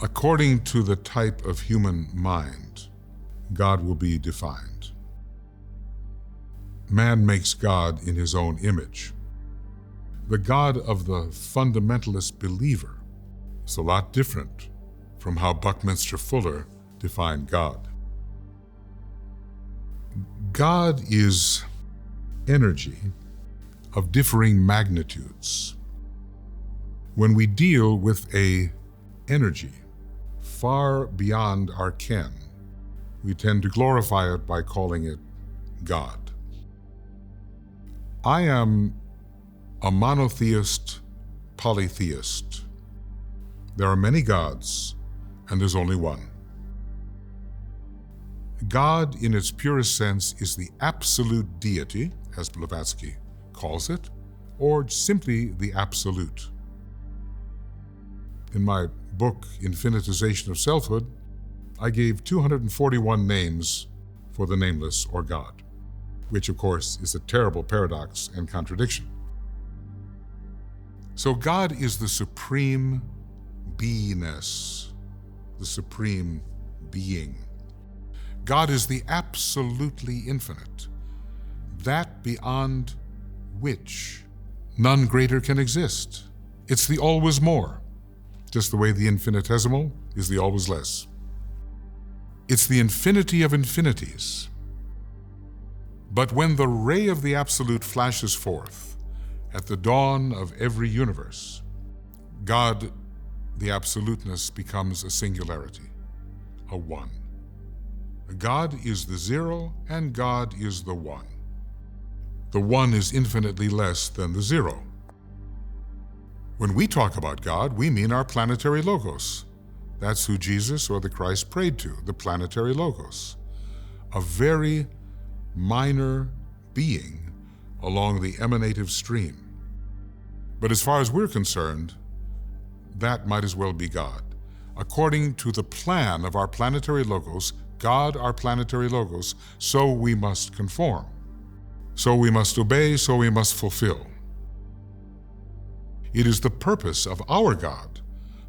According to the type of human mind, God will be defined. Man makes God in his own image. The God of the fundamentalist believer is a lot different from how Buckminster Fuller defined God. God is energy of differing magnitudes. When we deal with an energy far beyond our ken, we tend to glorify it by calling it God. I am a monotheist, polytheist. There are many gods, and there's only one. God, in its purest sense, is the absolute deity, as Blavatsky calls it, or simply the absolute. In my book, Infinitization of Selfhood, I gave 241 names for the nameless or God, which of course is a terrible paradox and contradiction. So God is the supreme beingness, the supreme being. God is the absolutely infinite, that beyond which none greater can exist. It's the always more, just the way the infinitesimal is the always less. It's the infinity of infinities. But when the ray of the absolute flashes forth at the dawn of every universe, God, the absoluteness, becomes a singularity, a one. God is the zero and God is the one. The one is infinitely less than the zero. When we talk about God, we mean our planetary logos. That's who Jesus or the Christ prayed to, the planetary logos. A very minor being along the emanative stream. But as far as we're concerned, that might as well be God. According to the plan of our planetary logos, God, our planetary logos, so we must conform. So we must obey, so we must fulfill. It is the purpose of our God,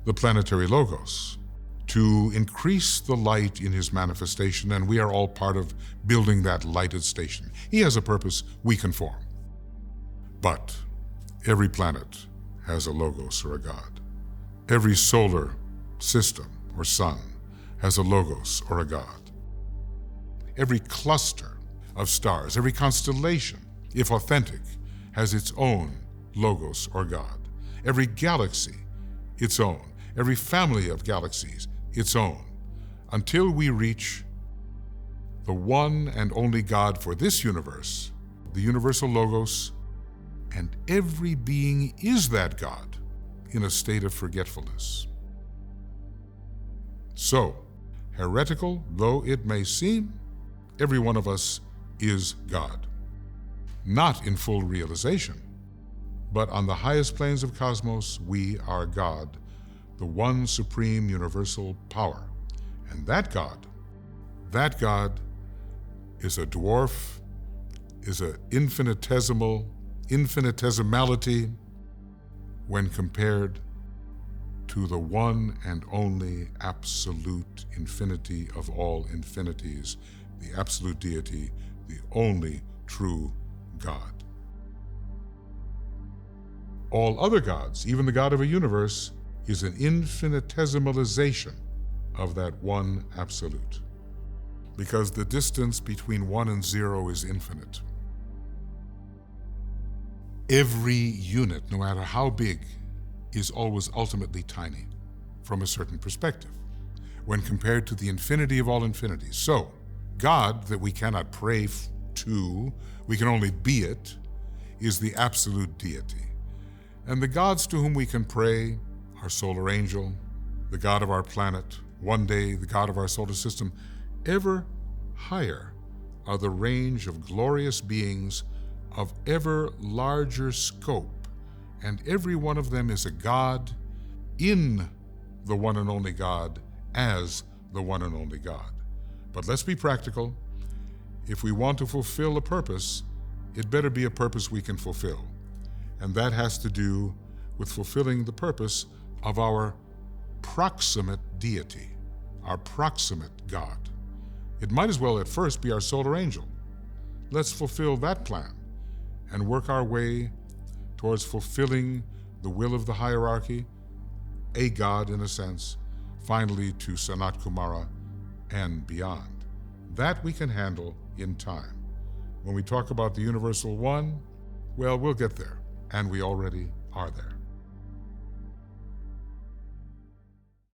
the planetary logos, to increase the light in his manifestation, and we are all part of building that lighted station. He has a purpose, we conform. But every planet has a logos or a God. Every solar system or sun has a logos or a God. Every cluster of stars, every constellation, if authentic, has its own logos or God. Every galaxy, its own. Every family of galaxies, its own. Until we reach the one and only God for this universe, the universal logos, and every being is that God in a state of forgetfulness. So, heretical though it may seem, every one of us is God. Not in full realization, but on the highest planes of cosmos, we are God, the one supreme universal power. And that God is a dwarf, is an infinitesimality when compared to the one and only absolute infinity of all infinities, the absolute deity, the only true God. All other gods, even the God of a universe, is an infinitesimalization of that one absolute, because the distance between 1 and 0 is infinite. Every unit, no matter how big, is always ultimately tiny from a certain perspective when compared to the infinity of all infinities. So, God, that we cannot pray to, we can only be it, is the absolute deity. And the gods to whom we can pray, our solar angel, the God of our planet, one day the God of our solar system, ever higher are the range of glorious beings of ever larger scope, and every one of them is a God in the one and only God as the one and only God. But let's be practical. If we want to fulfill a purpose, it better be a purpose we can fulfill. And that has to do with fulfilling the purpose of our proximate deity, our proximate God. It might as well at first be our solar angel. Let's fulfill that plan and work our way towards fulfilling the will of the hierarchy, a God in a sense, finally to Sanat Kumara and beyond. That we can handle in time. When we talk about the Universal One, well, we'll get there, and we already are there.